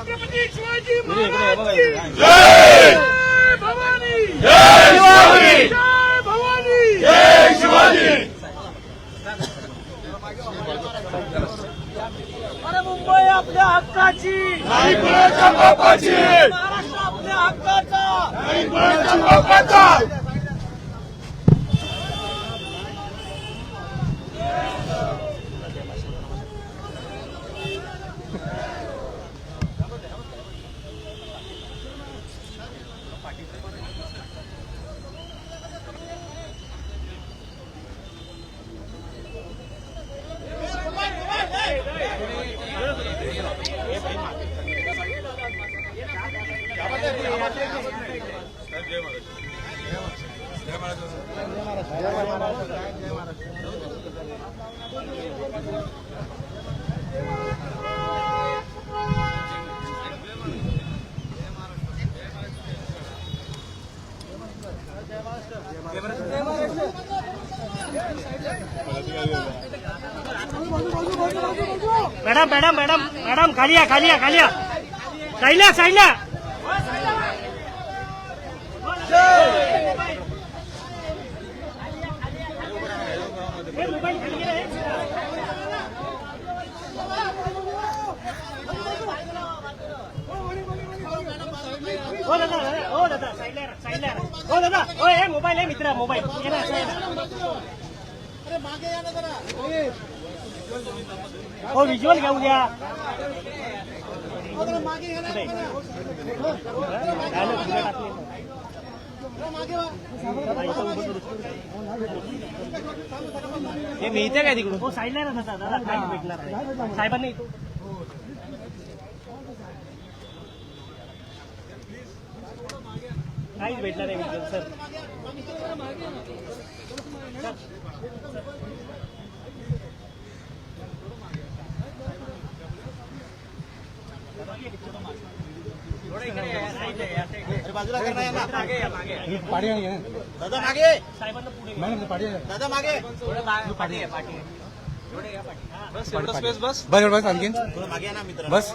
छत्रपती शिवाजी महाराज जय भवानी जय शिवाजी जय भवानी जय शिवाजी। अरे मुंबई आपल्या हक्काची नाही कुणाच्या बापाची, महाराष्ट्र आपल्या हक्काचा नाही कुणाच्या बापाचा। मॅडम मॅडम मॅडम मॅडम खाली या खाली या खाली या साईडला साईडला हो दादा हो दादा साईडला साईडला हो दादा हो हे मोबाईल आहे मित्रा मोबाईल ये ना अरे मागे या ना जरा हो विज्युअल घेऊन द्या हे मिळते काय तिकडून हो साईडला ना दादा काहीच भेटणार नाही साहेबांनी काहीच भेटणार नाही सर बाजूला करणार पाठी दादा मागे साहेबांना पुढे पाठी दादा मागे पाठी बस बस बस आणखीन मागे ना मित्र बस